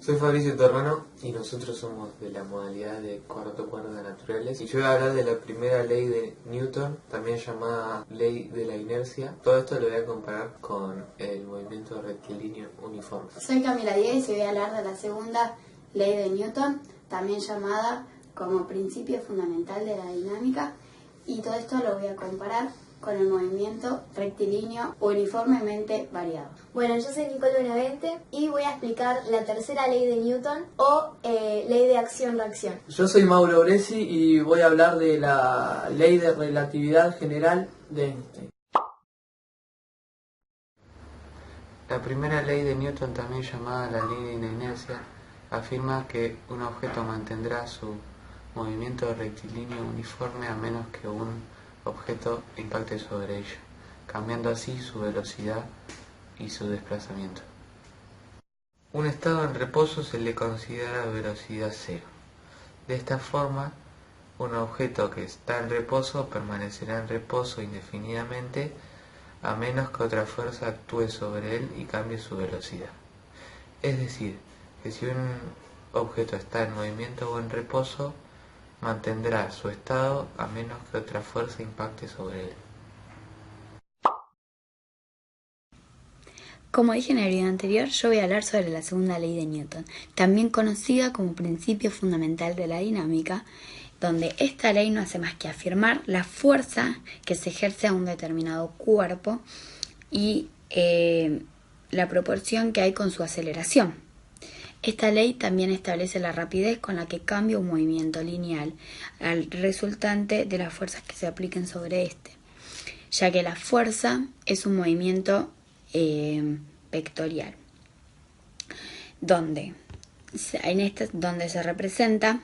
Soy Fabricio Terrano y nosotros somos de la modalidad de cuarto cuerda naturales y yo voy a hablar de la primera ley de Newton, también llamada ley de la inercia. Todo esto lo voy a comparar con el movimiento rectilíneo uniforme. Soy Camila Díez y voy a hablar de la segunda ley de Newton, también llamada como principio fundamental de la dinámica, y todo esto lo voy a comparar con el movimiento rectilíneo uniformemente variado. Bueno, yo soy Nicole Benavente y voy a explicar la tercera ley de Newton o ley de acción-reacción. Yo soy Mauro Bresi y voy a hablar de la ley de relatividad general de Einstein. La primera ley de Newton, también llamada la ley de la inercia, afirma que un objeto mantendrá su movimiento rectilíneo uniforme a menos que un objeto impacte sobre ello, cambiando así su velocidad y su desplazamiento. Un estado en reposo se le considera velocidad cero. De esta forma, un objeto que está en reposo permanecerá en reposo indefinidamente a menos que otra fuerza actúe sobre él y cambie su velocidad. Es decir, que si un objeto está en movimiento o en reposo, mantendrá su estado a menos que otra fuerza impacte sobre él. Como dije en el video anterior, yo voy a hablar sobre la segunda ley de Newton, también conocida como principio fundamental de la dinámica, donde esta ley no hace más que afirmar la fuerza que se ejerce a un determinado cuerpo y la proporción que hay con su aceleración. Esta ley también establece la rapidez con la que cambia un movimiento lineal al resultante de las fuerzas que se apliquen sobre este, ya que la fuerza es un movimiento vectorial, donde se representa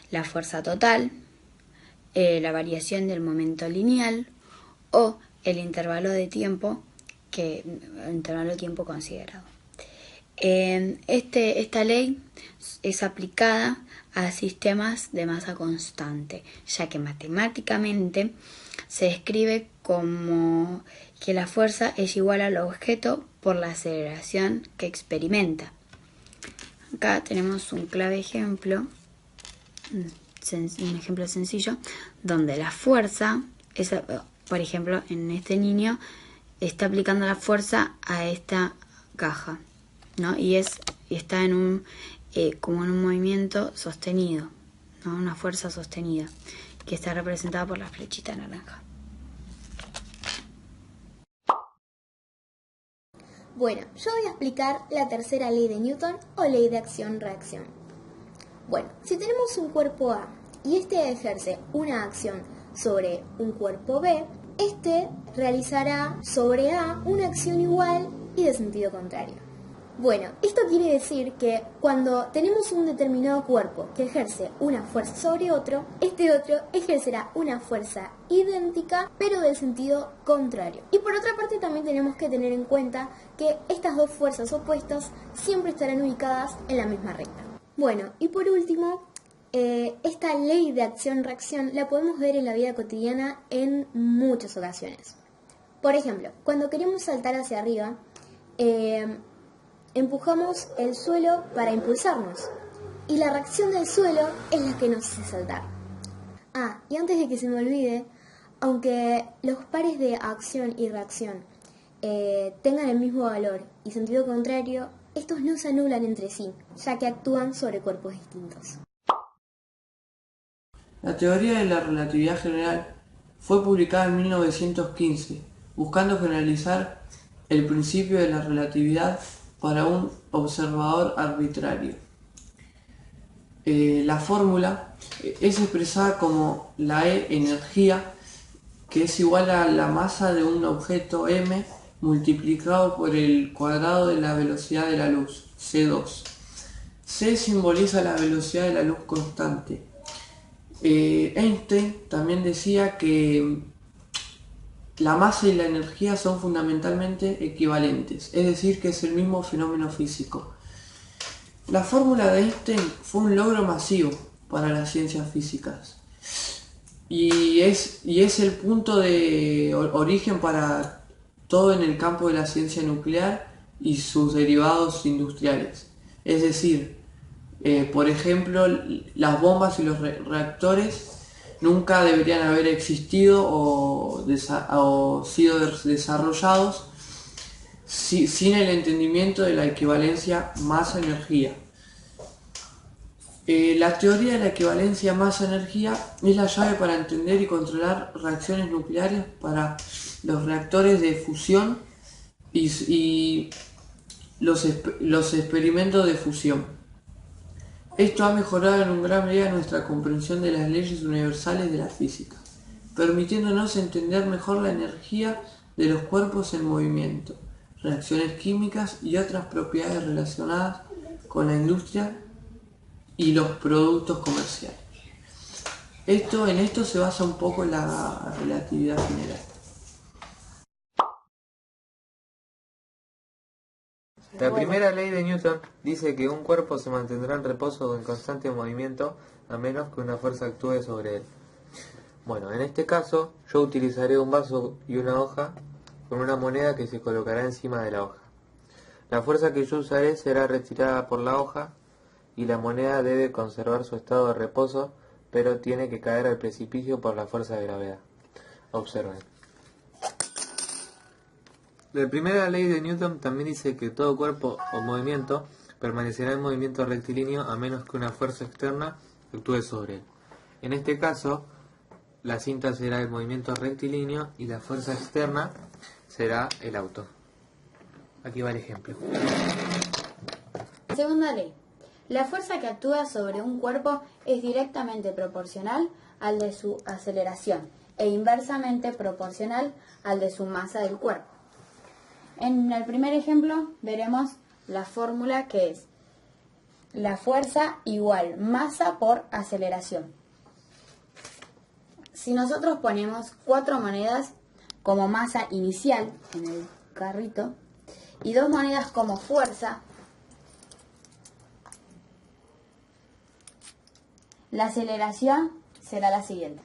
la fuerza total, la variación del momento lineal o el intervalo de tiempo considerado. Esta ley es aplicada a sistemas de masa constante, ya que matemáticamente se describe como que la fuerza es igual al objeto por la aceleración que experimenta. Acá tenemos un clave ejemplo, un ejemplo sencillo, donde la fuerza, por ejemplo, en este niño está aplicando la fuerza a esta caja, ¿no? Y está como en un movimiento sostenido, ¿no? Una fuerza sostenida, que está representada por la flechita naranja. Bueno, yo voy a explicar la tercera ley de Newton o ley de acción-reacción. Bueno, si tenemos un cuerpo A y este ejerce una acción sobre un cuerpo B, este realizará sobre A una acción igual y de sentido contrario. Bueno, esto quiere decir que cuando tenemos un determinado cuerpo que ejerce una fuerza sobre otro, este otro ejercerá una fuerza idéntica pero del sentido contrario. Y por otra parte también tenemos que tener en cuenta que estas dos fuerzas opuestas siempre estarán ubicadas en la misma recta. Bueno, y por último, esta ley de acción-reacción la podemos ver en la vida cotidiana en muchas ocasiones. Por ejemplo, cuando queremos saltar hacia arriba, empujamos el suelo para impulsarnos y la reacción del suelo es la que nos hace saltar. Y antes de que se me olvide, aunque los pares de acción y reacción tengan el mismo valor y sentido contrario, estos no se anulan entre sí, ya que actúan sobre cuerpos distintos. La teoría de la relatividad general fue publicada en 1915, buscando generalizar el principio de la relatividad para un observador arbitrario. La fórmula es expresada como la E energía, que es igual a la masa de un objeto m multiplicado por el cuadrado de la velocidad de la luz, c2. C simboliza la velocidad de la luz constante. Einstein también decía que la masa y la energía son fundamentalmente equivalentes, es decir, que es el mismo fenómeno físico. La fórmula de Einstein fue un logro masivo para las ciencias físicas y es el punto de origen para todo en el campo de la ciencia nuclear y sus derivados industriales. Es decir, Por ejemplo, las bombas y los reactores nunca deberían haber existido o sido desarrollados sin el entendimiento de la equivalencia masa-energía. La teoría de la equivalencia masa-energía es la llave para entender y controlar reacciones nucleares para los reactores de fusión y los experimentos de fusión. Esto ha mejorado en gran medida nuestra comprensión de las leyes universales de la física, permitiéndonos entender mejor la energía de los cuerpos en movimiento, reacciones químicas y otras propiedades relacionadas con la industria y los productos comerciales. En esto se basa un poco la relatividad general. La primera ley de Newton dice que un cuerpo se mantendrá en reposo o en constante movimiento a menos que una fuerza actúe sobre él. Bueno, en este caso yo utilizaré un vaso y una hoja con una moneda que se colocará encima de la hoja. La fuerza que yo usaré será retirada por la hoja y la moneda debe conservar su estado de reposo, pero tiene que caer al precipicio por la fuerza de gravedad. Observen. La primera ley de Newton también dice que todo cuerpo o movimiento permanecerá en movimiento rectilíneo a menos que una fuerza externa actúe sobre él. En este caso, la cinta será el movimiento rectilíneo y la fuerza externa será el auto. Aquí va el ejemplo. Segunda ley. La fuerza que actúa sobre un cuerpo es directamente proporcional al de su aceleración e inversamente proporcional al de su masa del cuerpo. En el primer ejemplo veremos la fórmula que es la fuerza igual masa por aceleración. Si nosotros ponemos 4 monedas como masa inicial en el carrito y 2 monedas como fuerza, la aceleración será la siguiente.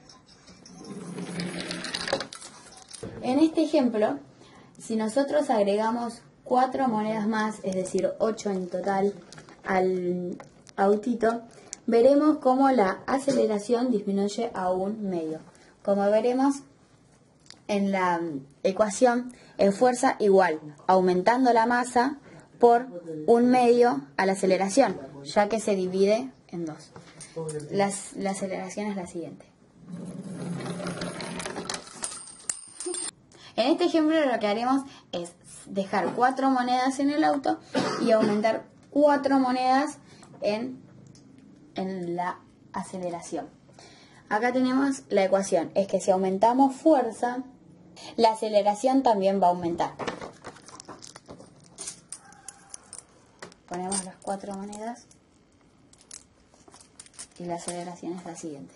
En este ejemplo, si nosotros agregamos 4 monedas más, es decir, 8 en total al autito, veremos cómo la aceleración disminuye a 1/2. Como veremos en la ecuación, es fuerza igual, aumentando la masa por 1/2 a la aceleración, ya que se divide en 2. La aceleración es la siguiente. En este ejemplo lo que haremos es dejar 4 monedas en el auto y aumentar 4 monedas en la aceleración. Acá tenemos la ecuación, es que si aumentamos fuerza, la aceleración también va a aumentar. Ponemos las 4 monedas y la aceleración es la siguiente.